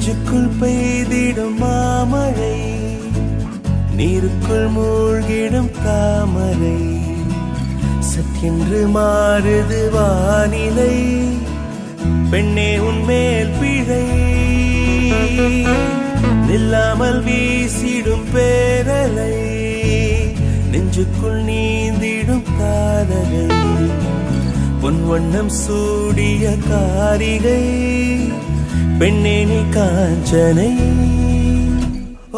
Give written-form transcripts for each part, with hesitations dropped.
நெஞ்சுக்குள் பெய்திடும் மாமழை, நீருக்குள் மூழ்கிடும் தாமரை, சற்றென்று மாறுது வானிலை, பெண்ணே உன்மேல் பிழை, நில்லாமல் வீசிடும் பேரலை, நெஞ்சுக்குள் நீந்திடும் காதலை, பொன் வண்ணம் சூடிய காரிகை, பெண்ணே நீ காஞ்சனை.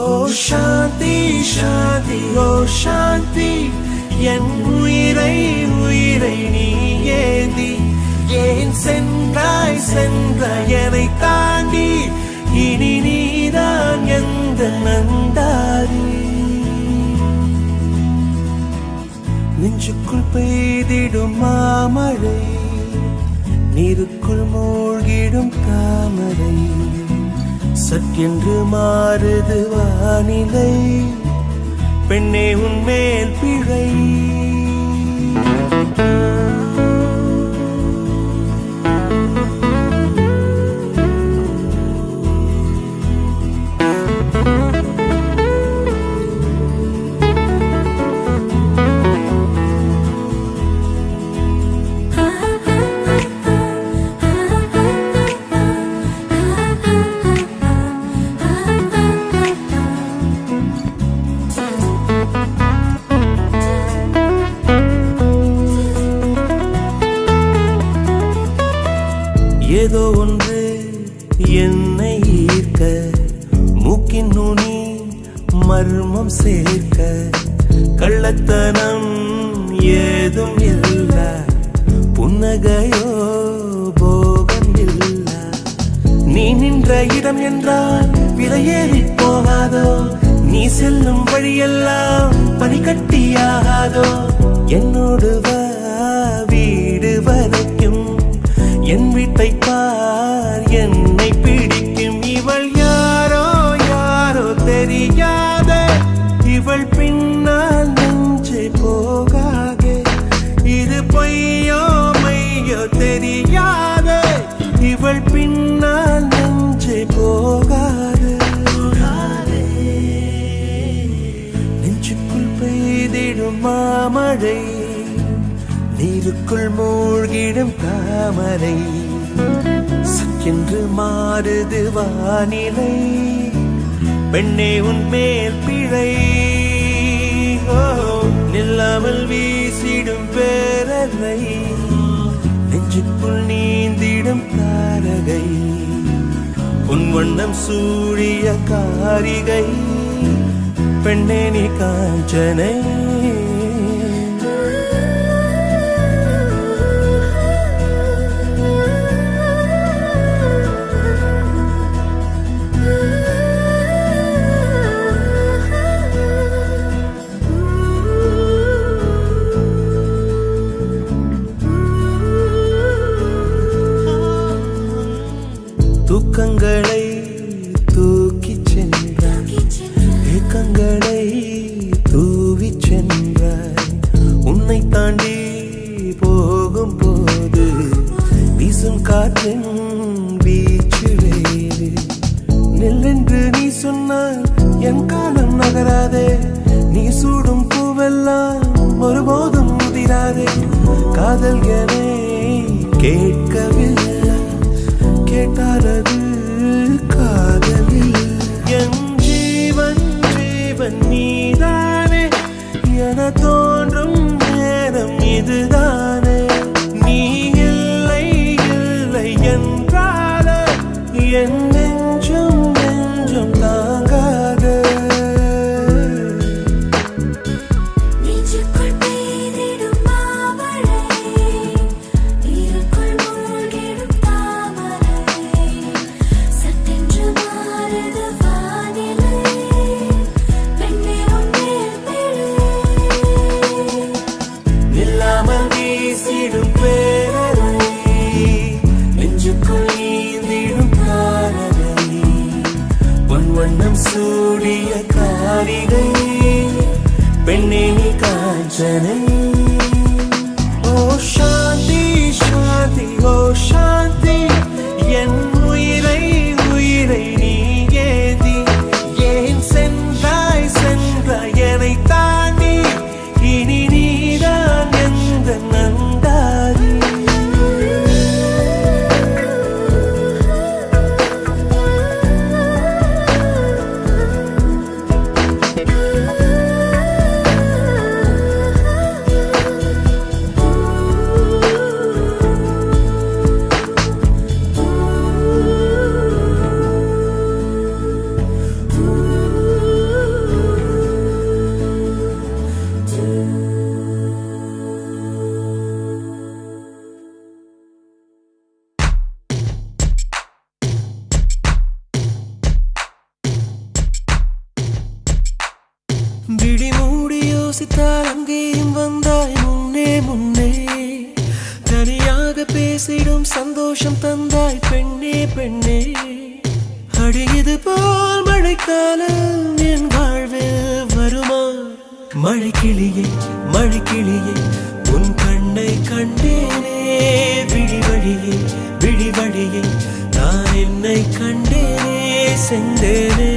ஓ சாந்தி சாந்தி ஓ சாந்தி, என் உயிரை உயிரை நீ ஏந்தி ஏன் சென்றாய் சென்றாய் என்னை தாண்டி, இனி நீதான் எந்த நந்தாரி. நெஞ்சுக்குள் பெய்திடும் மாமழை, நீருக்குள் மூழ்கிடும் தாமரை, சற்றென்று மாறுது வானிலை, பெண்ணே உன்மேல் பிழை. ஏதோ ஒன்று என்னை ஈர்க்க, மூக்கின் நுனி மர்மம் சேர்க்க, கள்ளத்தனம் ஏதும் இல்ல, புன்னகையோ போகம் இல்ல, நீ நின்ற இடம் என்றால் விலையேறி போகாதோ, நீ செல்லும் வழியெல்லாம் பனிக்கட்டியாகாதோ, என்னோடு வா வீடு வரைக்கும், என் வீட்டை பார் என்னை பிடிக்கும், இவள் யாரோ யாரோ தெரியாத, இவள் பின்னால் நெஞ்சே போகாதே, இது பொய்யோ மையோ தெரியாத, இவள் பின்னால் நெஞ்சே போகாதே. நெஞ்சுக்குள் பெய்திடும் மாமழை, நீருக்குள் மூழ்கிடும் தாமரை, சற்றென்று மாறுது வானிலை, பெண்ணே உன்மேல் பிழை. நில்லாமல் வீசிடும் பேரலை, நெஞ்சுக்குள் நீந்திடும் தாரகை, உன் வண்ணம் சூடிய காரிகை, பெண்ணே நீ காஞ்சனை. தூக்கங்களை தூக்கிச் சென்றாய், ஏக்கங்களை தூவி சென்றாய், உன்னை தாண்டி போகும் போது வீசும் காற்றின் வீச்சு வேறு, நெல்லென்று நீ சொன்னால் என் காலம் நகராதே, நீ சூடும் பூவெல்லாம் ஒருபோதும் முதிராதே, காதல் என கேட்கவில்லை, கேட்டாரது காதலில், என் ஜீவன் ஜீவன் நீதானே, என தோன்றும் நேரம் இதுதானே, நீ இல்லை இல்லை என்றால என் நெஞ்சம் நெஞ்சம் தாங்காத. வண்ணம் சூடிய காரிகை, பெண்ணே நீ காஞ்சனை. ஓ சாந்தி சாந்தி ஓ சாந்தி, என் உயிரை உயிரை நீ விழி மூடி யோசித்தால் அங்கேயும் வந்தாய் முன்னே முன்னே. தனியாக பேசிடும் சந்தோஷம் தந்தாய் பெண்ணே பெண்ணே. அடியது போல் மழைக்காலம் என் வாழ்வில் வருமா? மழைக்கிளியே மழைக்கிளியே உன் கண்ணை கண்டேனே. விழி வழியே விழி வழியே நான் என்னை கண்டேனே செந்தேனே.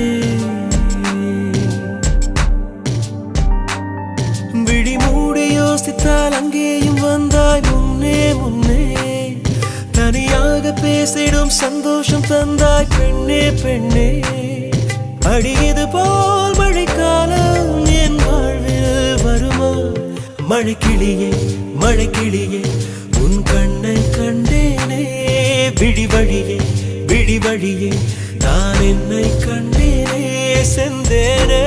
விழி மூடி யோசித்தால் அங்கேயும் வந்தாய் முன்னே முன்னே. தனியாக பேசிடும் சந்தோஷம் தந்தாய் பெண்ணே பெண்ணே. அடியது போல் மழைக்காலம் என் வாழ்வில் வருமா? மழைக்கிளியே மழைக்கிளியே உன் கண்ணை கண்டேனே. விழி வழியே விழி வழியே நான் என்னை கண்டேனே செந்தேனே.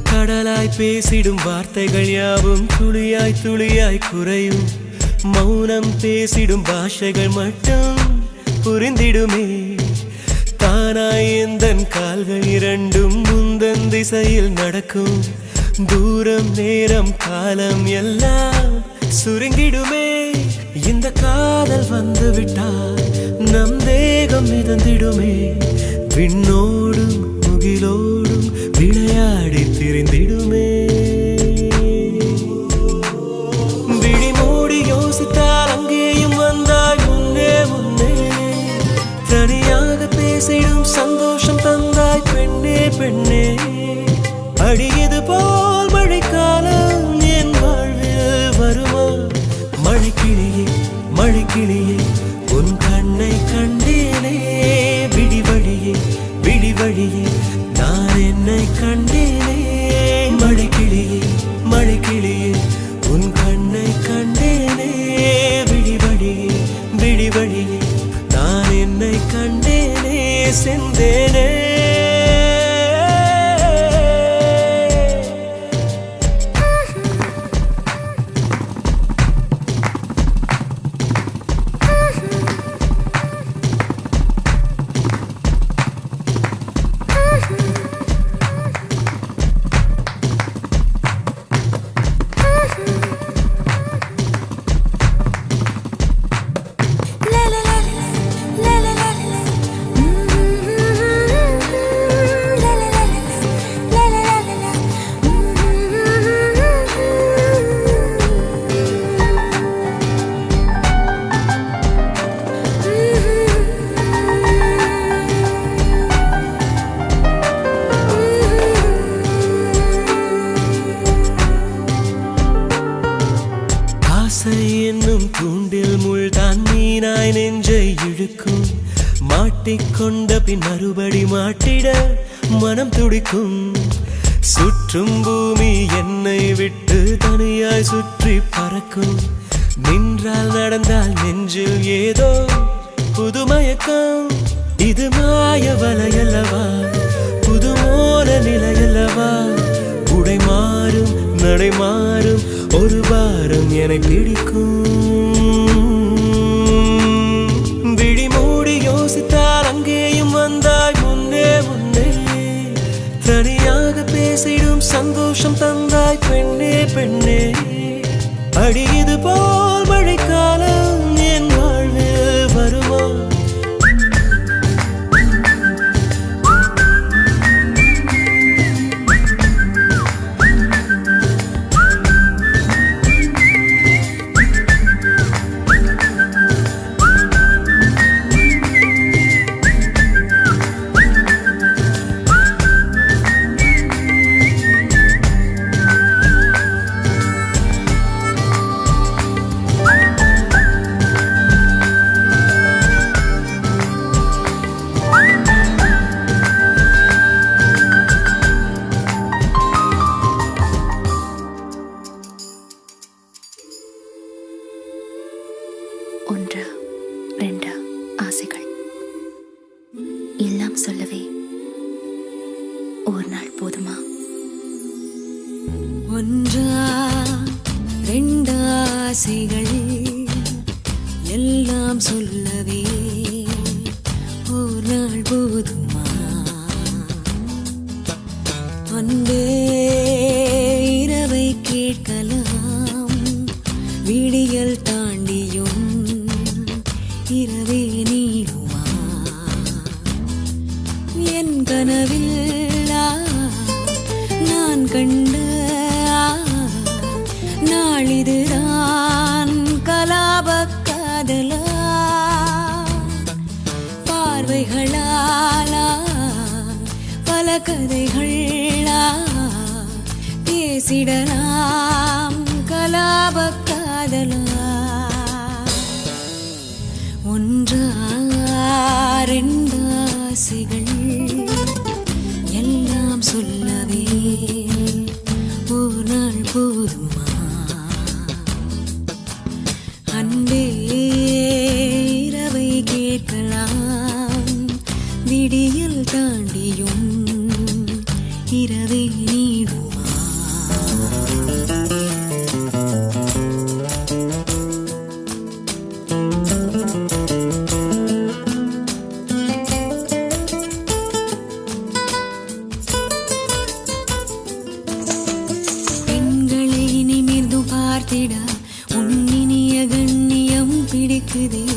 கடலாய் பேசிடும் வார்த்தைகள் யாவும் துளியாய் துளியாய் குறையும். மௌனம் பேசிடும் பாஷைகள் மட்டும் புரிந்திடுமே. தானாய் எந்தன் கால்கள் இரண்டும் முந்தன் திசையில் நடக்கும். தூரம் நேரம் காலம் எல்லாம் சுருங்கிடுமே. இந்த காதல் வந்து விட்டால் நம் தேகம் மிதந்திடுமே. விண்ணோடும் முகிலோடும் விளையாடி திரிந்திடுமே. விழி மூடி யோசித்தால் அங்கேயும் வந்தாய் முன்னே முன்னே. தனியாக பேசிடும் சந்தோஷம் தந்தாய் பெண்ணே பெண்ணே. அடியது போல் மழைக்காலம் என் வாழ்வில் வருமா? மழைக்கிளியே மழைக்கிளியே உன் கண்ணை கண்டேனே. விழி வழியே விழி வழியே நான் என்னை கண்டேனே. மழைக்கிளியே மழைக்கிளியே உன் கண்ணை கண்டேனே. விழி வழியே விழி வழியே நான் என்னை கண்டேனே செந்தேனே. என்னும் தூண்டில் முள்தான் மீனாய் நெஞ்சை இழுக்கும். மாட்டிக்கொண்ட பின் மறுபடி மாட்டிட மனம் துடிக்கும். சுற்றும் பூமி என்னை விட்டு தனியாய் சுற்றி பறக்கும். நின்றால் நடந்தால் நெஞ்சில் ஏதோ புதுமயக்கம். இது மாய வலையல்லவா? புதுமோன நிலையல்லவா? உடை மாறும் நடை மாறும் ஒரு வாரம் என்னை பிடிக்கும். விழி மூடி யோசித்தால் அங்கேயும் வந்தாய் முன்னே முன்னே. தனியாக பேசிடும் சந்தோஷம் தந்தாய் பெண்ணே பெண்ணே. அடியது போல் மழைக்காலம் என் வாழ்வில் வருமா? போதுமா? ஒன்றா ரெண்டாசைகள் எல்லாம் சொல்லவே ஒரு நாள் போதுமா? அன்பே இரவை கேட்கலாம், விடியல் தாண்டியும் இரவே நீடுமா? என் கனவில் நான் கண்ட நாளிதுதான் கலாப காதலா, பார்வைகளாலா பல கதைகளா பேசிடலாம் கலாப காதலா. ஒன்றா ரெண்டாசைகள் எல்லாம் சொல்லவே ஒரு நாள் போதுமா? அன்பே இரவை கேட்கலாம், விடியல் தாண்டியும் இரவே நீடுமா? பெண்களை நிமிர்ந்து பார்த்திட உன்னினிய கண்ணியம் பிடிக்குதே,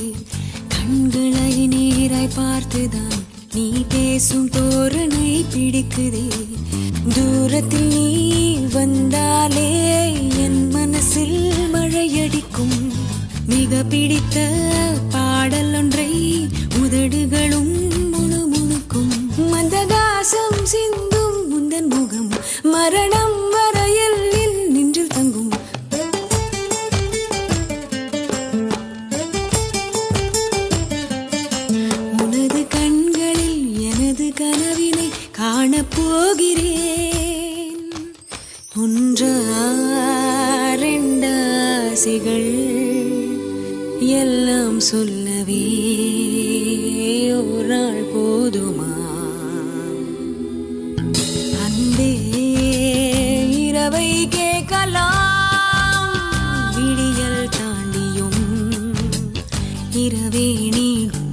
கண்களை நீராய் பார்த்துதான் நீ பேசும் தோரணை பிடிக்குதே. தூரத்தில் நீ வந்தாலே என் மனசில் மழையடிக்கும், மிக பிடித்த பாடல் ஒன்றை உதடுகளும் முணுமுணுக்கும். மந்தகாசம் சிந்தும் முந்தன் முகம் மரணம் வரையில் நின்றில் தங்கும். உனது கண்களில் எனது கனவினை காணப்போகிறேன். ஒன்றா ரெண்டாசைகள் எல்லாம் சொல்லவே ஒரு நாள் போதுமா? அன்பே இரவை கேட்கலாம், விடியல் தாண்டியும் இரவே நீடுமா?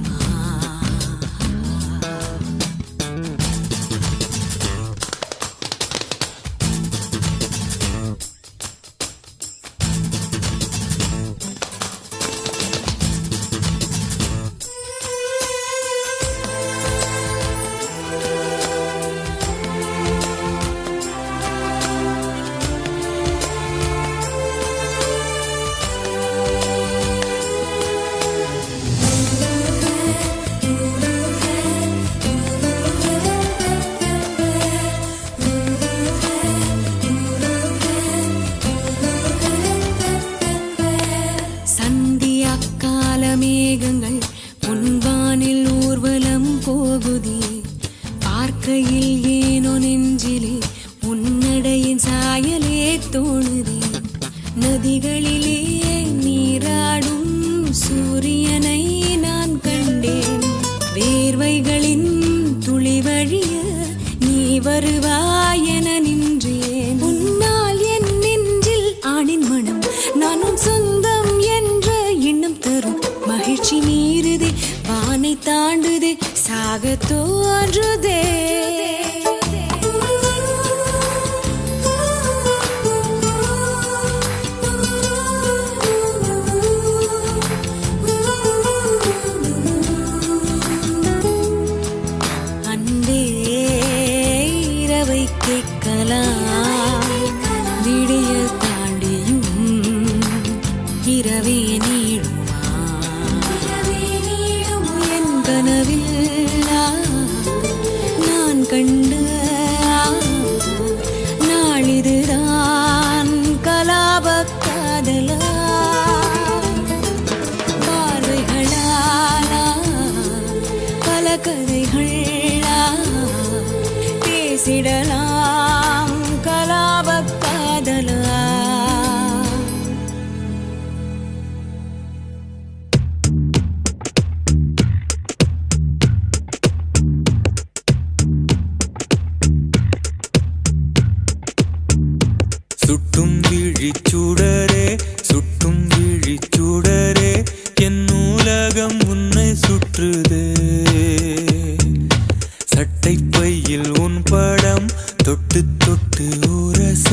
மேகங்கள் பொன்வானில் ஊர்வலம் போகுதே, பார்க்கையில் ஏனோ நெஞ்சிலே உன்னடையின் சாயலே தோணுதே. நதிகளிலே நீராடும் சூரியனை நான் கண்டேன், வேர்வைகளின் துளி வழிய நீ வருவாய் என நின்றேன். உன்னால் என் நெஞ்சில் ஆணின் மனம், நானும் சொந்தம் என்ற எண்ணம் தரும் மகிழ்ச்சி மீறுதே, வானை தாண்டுதே, சாக தோன்றுதே. அன்பே இரவை கேட்கலாம், விடியல் தாண்டியும் இரவே நீடுமா? என் கனவில் நான் கண்ட நாளிதுதான் கலாப காதலா, பார்வைகளாலா பல கதைகளா பேசிடலாம் சுட்டும் விழிச்சுடரே சுட்டும் விழிச்சுடரே என் உலகம் உன்னை சுற்றுதே சட்டை பையில் உன் படம் தொட்டு தொட்டு உரச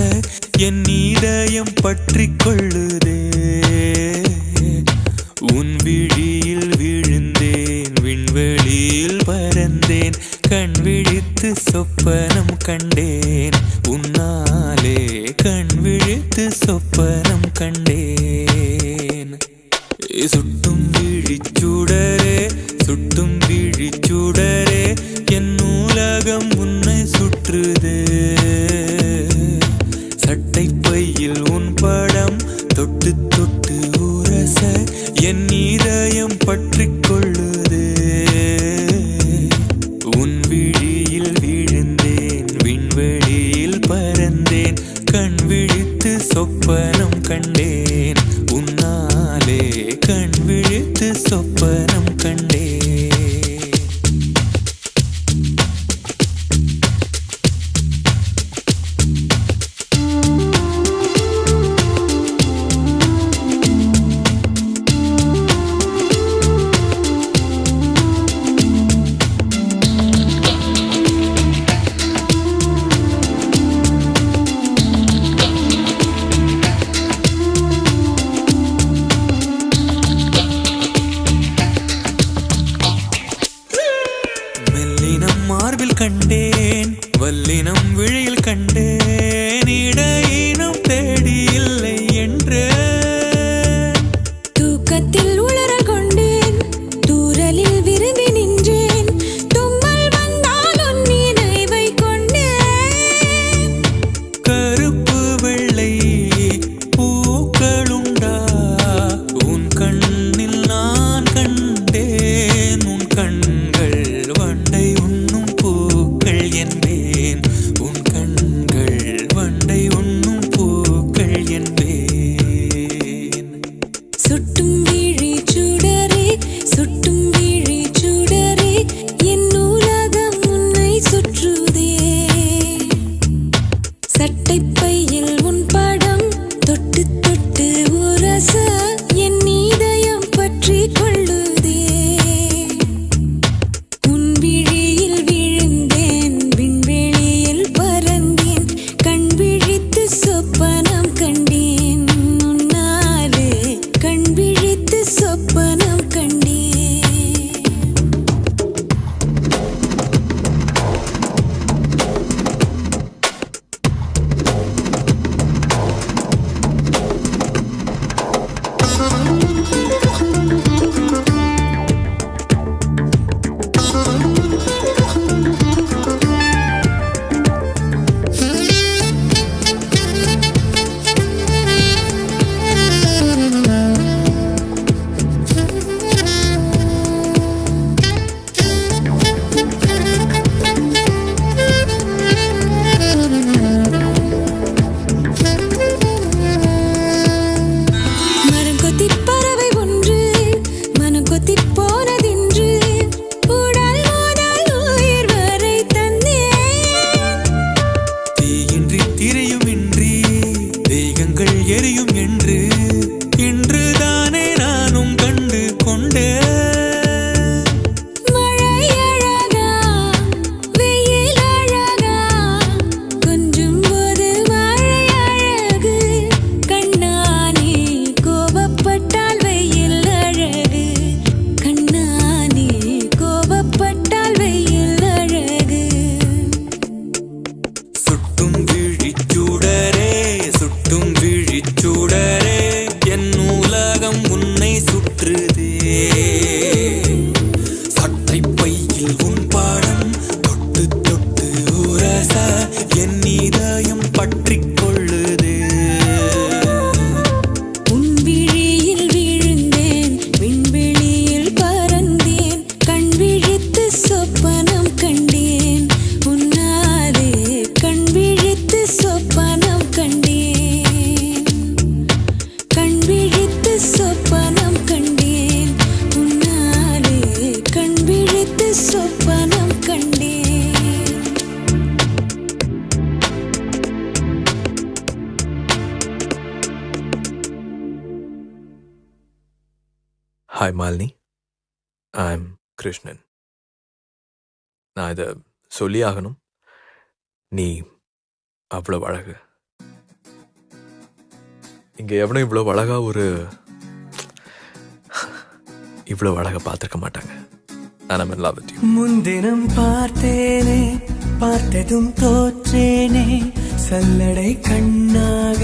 என் இதயம் பற்றி கொள்ளுதே உன் விழியில் விழுந்தேன் விண்வெளியில் பறந்தேன் கண் விழித்து சொப்பனம் கண்டேன் உன்னாலே கண் விழித்து சொப்பனம் கண்டேன் சுட்டும் விழிச்சுடரே சுட்டும் விழிச்சுடரே என் உலகம் உன்னை சுற்றுதே சட்டை பையில் உன் படம் தொட்டு தொட்டு உரச என் இதயம் பற்றி கொள்ளுதே உன் விழியில் விழுந்தேன் விண்வெளியில் பறந்தேன் கண் விழித்து சொப்பனம் கண்டேன் உன்னாலே கண் விழித்து சொப்பனம் கண்டேன் மார்பில் கண்டேன் வல்லினம் விழியில் கண்டேன் இடையினம் தேடி இல்லை என்று தூக்கத்தில் உளறல் கொண்டேன் தூரலில் விரும்பி நின்றேன் தும்மல் வந்தால் உன் நினைவை கொண்டேன் கருப்பு வெள்ளை பூக்களுண்டா உன் கண்ணில் நான் கண்டேன் உன் கண்கள் வண்டை உண்ணும் பூக்கள் என்பேன் உன் கண்கள் வண்டை உண்ணும் பூக்கள் என்பேன் சுட்டும் விழிச்சுடரே சுட்டும் விழிச்சுடரே என் உலகம் உன்னை சுற்றுதே சட்டை பையில் உன் படம் தொட்டு தொட்டு உரச என் இதயம் பற்றி கொள்ளுதே உன் விழியில் விழுந்தேன் விண்வெளியில் பறந்தேன் கண் விழித்து சொப்பனம் கண்டேன் உன்னாலே கண் விழித்து சொப்பனம் கண்டேன் மரம் கொத்திப் பறவை ஒன்று மனம் கொத்திப் போனதென்று உடல் முதல் உயிர் வரை தந்தேன் தீயின்றி திரையுமின்றி தேகங்கள் எரியும் என்று இன்றுதானே நானும் கண்டு கொண்டேன் மழை அழகா வெயில் அழகா கொஞ்சும் போது மழை அழகு கண்ணானே கோபப்பட்டால் வெயில் அழகு கண்ணானே கோபப்பட்டால் வெயில் அழகு சுட்டும் விழிச்சுடரே சுட்டும் விழிச்சுடரே என் உலகம் உன்னை சுற்றுதே சட்டை பையில் உன் படம் தொட்டு தொட்டு உரச என் இதயம் பற்றி கொள்ளுதே உன் விழியில் விழுந்தேன் விண்வெளியில் பறந்தேன் கண் விழித்து சொப்பனம் கண்டேன் உன்னாலே கண் விழித்து சொப்பனம் கண்டேன் கண் விழித்து சொப்பனம் கண்டேன் உன் hi Malini, I am Krishnan. நான் இதை சொல்லி ஆகணும். நீ அவ்வளோ அழகு. இங்கே எவனும் இவ்வளோ அழகா இவ்வளோ அழகா பார்த்துருக்க மாட்டாங்க. நான் in love with you. முன்தினம் பார்த்தேனே, பார்த்ததும் தோற்றேனே, சல்லடை கண்ணாக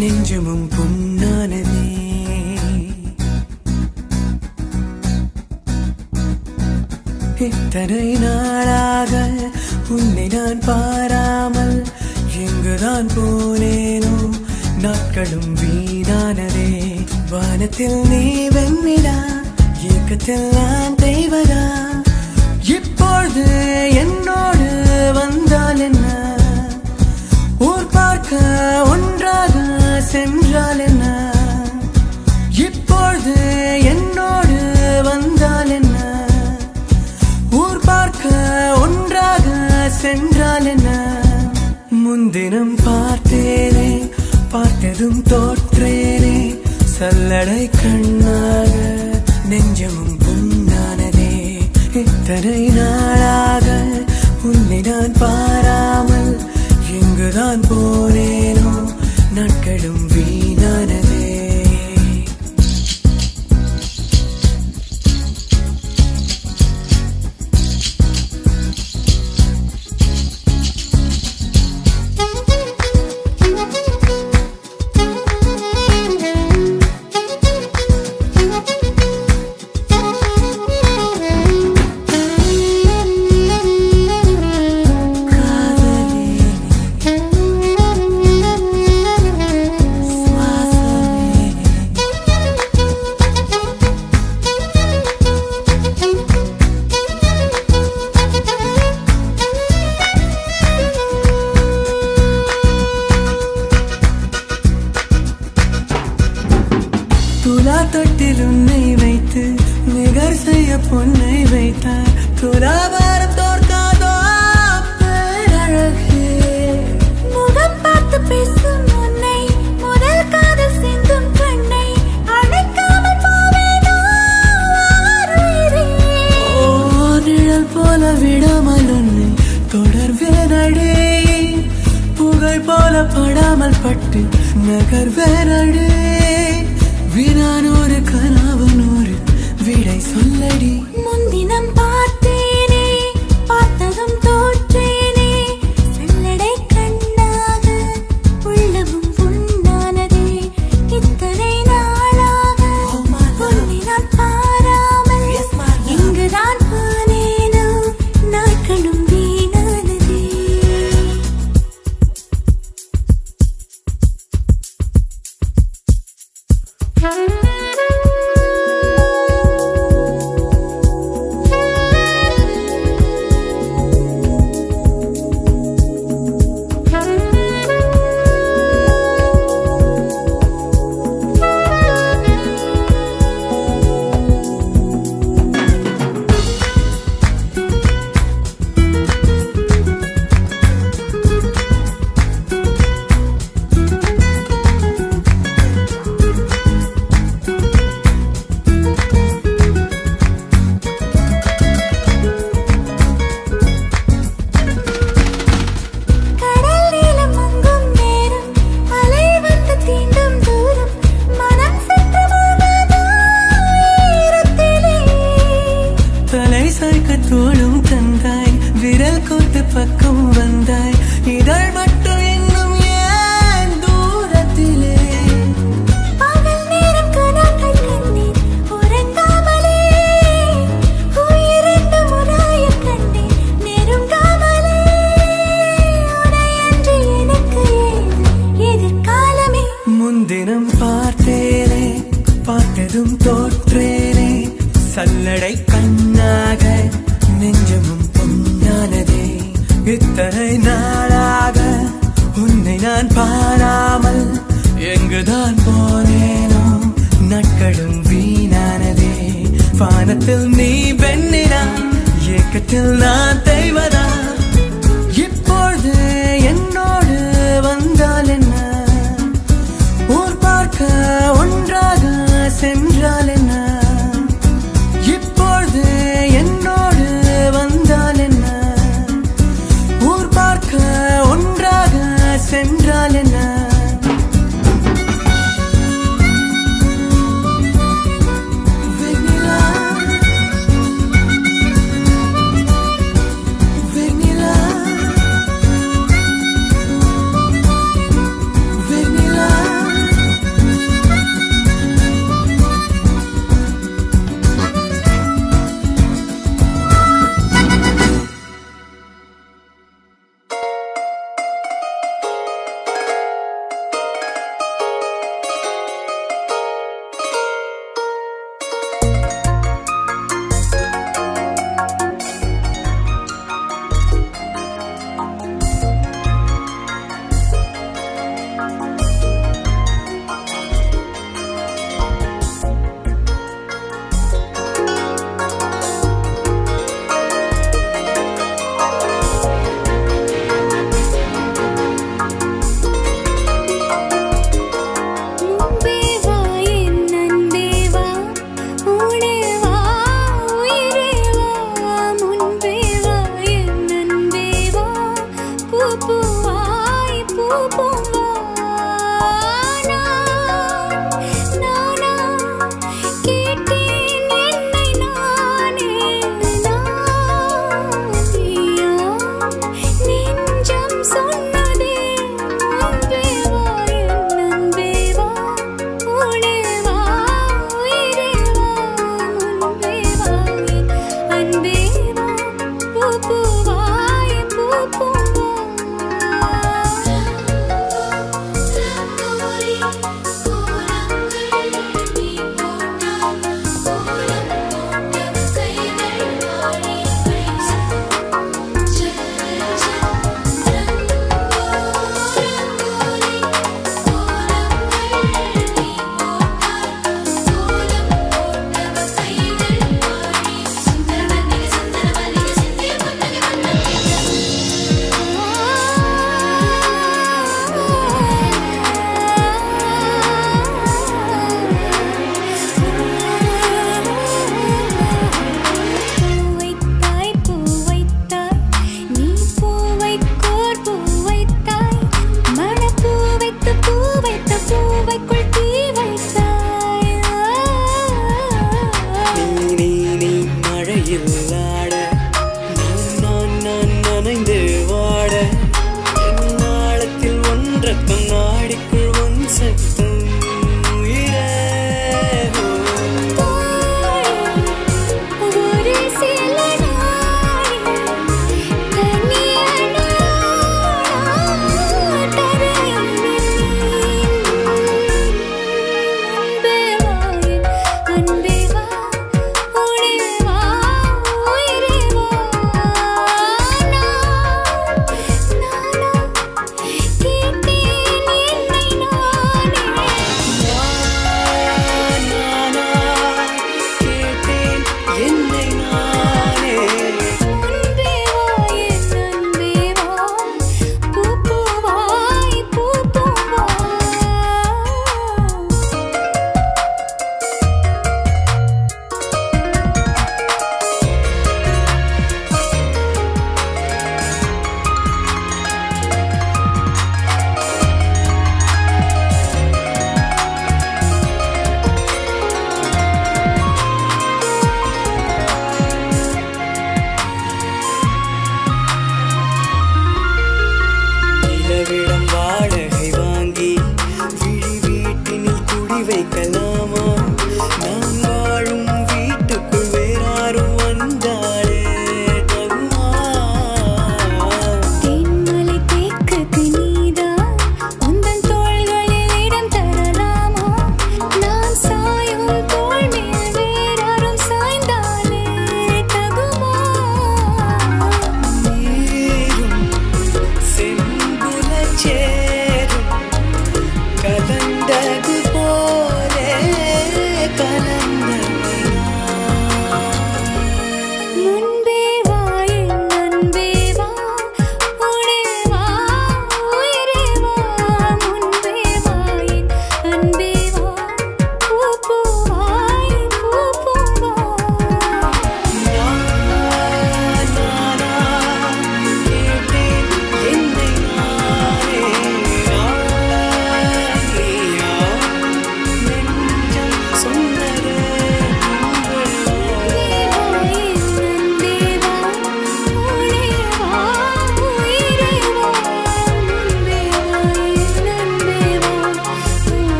நெஞ்சமும் புண்ணானதே. இத்தனை நாளாக உன்னை நான் பாராமல் எங்குதான் போனேனோ, நாட்களும் வீணானதே. வானத்தில் நீ வெண்ணிலா, ஏக்கத்தில் நான் தெய்வதா. இப்பொழுது என்னோடு வந்தால் என்ன, ஊர் பார்க்க ஒன்றாக சென்றால் என்ன. இப்பொழுது என்னோடு வந்தால் என்ன, ஊர் பார்க்க ஒன்றாக சென்றால் என்ன. முன்தினம் பார்த்தேனே, பார்த்ததும் தோற்றேனே, சல்லடை கண்ணாக நெஞ்சமும் புண்ணானதே. இத்தனை நாளாக உன்னை நான் பாராமல் எங்குதான் போனேனோ, நாட்களும் வீணானதே. துலா தொட்டில் உன்னை வைத்து நிகர் செய்ய பொன்னை வைத்தார். துலாபாரம் தோற்காதோ பேரழகே. முகம் பார்த்து பேசும் உன்னை, முதல் காதல் சிந்தும் கண்ணை அணைக்காமல் போவேனோ ஆருயிரே. ஓ நிழல் போல விடாமல் உன்னை தொடர்வேனடே, புகழ் போல படாமல் பட்டு நகர்வேனடே. வினானூறு கனவு நூறு விடை சொல்லடி. முன்தினம் பார்த்தேனே, பார்த்ததும் தோற்றேனே, சல்லடை கண்ணாக உள்ளமும் புண்ணானதே. இத்தனை நாளாக உன்னை நான் பாராமல் எங்குதான் போனேனோ, நாட்களும் வீணானதே. கடல் நீலம் மங்கும் நேரம், அலை வந்து தீண்டும் தூரம், மனம் சென்று மூழ்காதோ ஈரத்திலே. தலை சாய்க்க தோளும் தந்தாய், விரல் கோத்து பக்கம் வந்தாய், இதழ் மட்டும் இன்னும் ஏன் தூரத்திலே. பகல் நேரம் கனாக்கள் கண்டேன் உறங்காமலே, உயிரென்று முராயக் கண்டேன் நெருங்காமலே. உனையன்றி எனக்கு ஏது எதிர்காலமே. முன்தினம் பார்த்தேனே, பார்த்ததும் தோற்றேனே, சல்லடை கண்ணாக நெஞ்சமும் பொன்னானதே. இத்தனை நாளாக உன்னை நான் பாராமல் எங்குதான் போனேனோ, நாட்களும் வீணானதே. வானத்தில் நீ வெண்ணிலா, ஏக்கத்தில் நான் தெய்வதா. இப்பொழுது என்னோடு வந்தால் என்ன, ஊர் பார்க்க ஒன்றாக சென்றால் என்ன. பூவா நானா கேட்டேன் என்னை நானே நானியா நெஞ்சம் சொன்னதே அன்பேவா என் அன்பேவா உனேவா உயிரேவா முன்பேவா என் அன்பேவா பூவாய் பூவா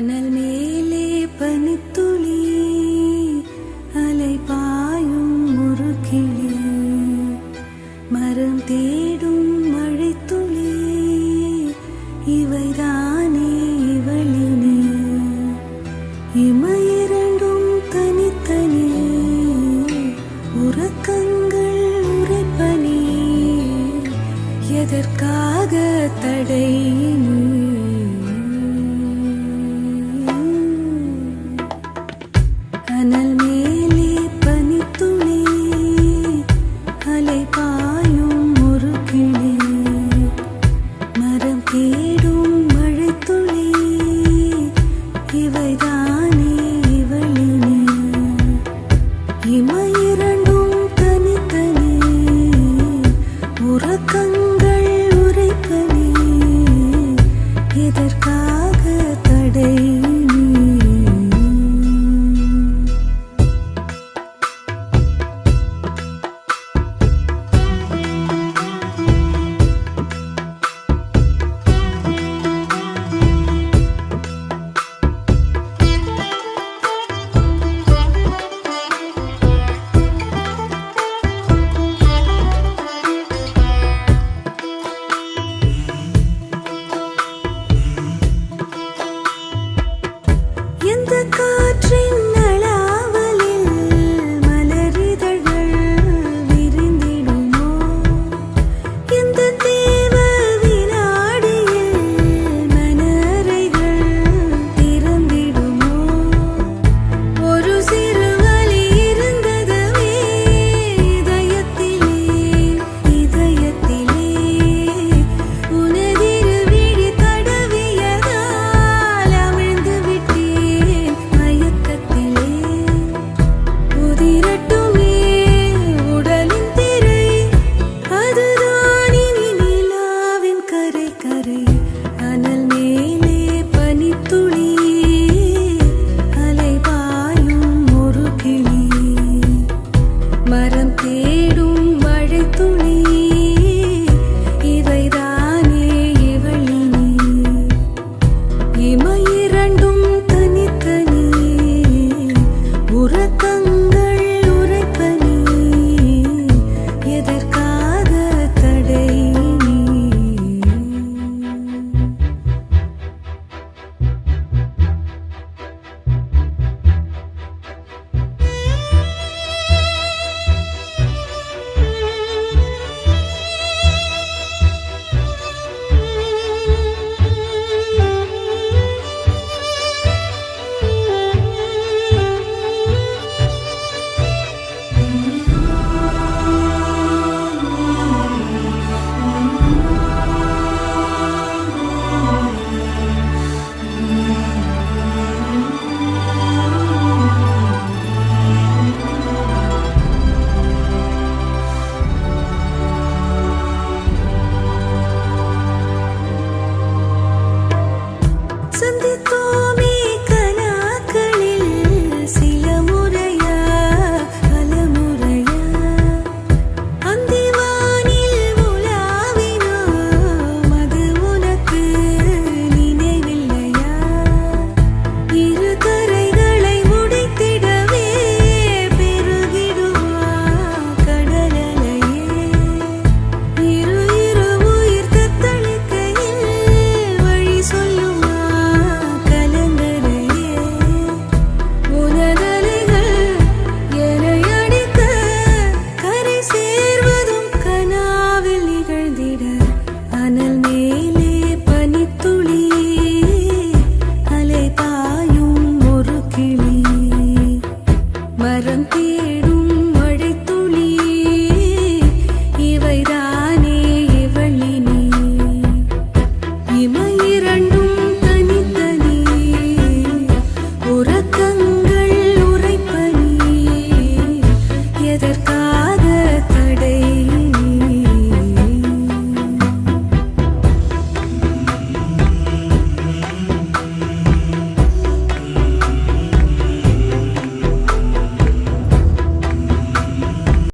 மணல் மேலே பனித்துளி அலை பாயும் ஒரு கிளி மரம் தேடும் மழைத்துளி இவைதானே இவளினே இமையிரண்டும் தனித்தனி உறக்கங்கள் உரைப்பனி எதற்காக தடை நீ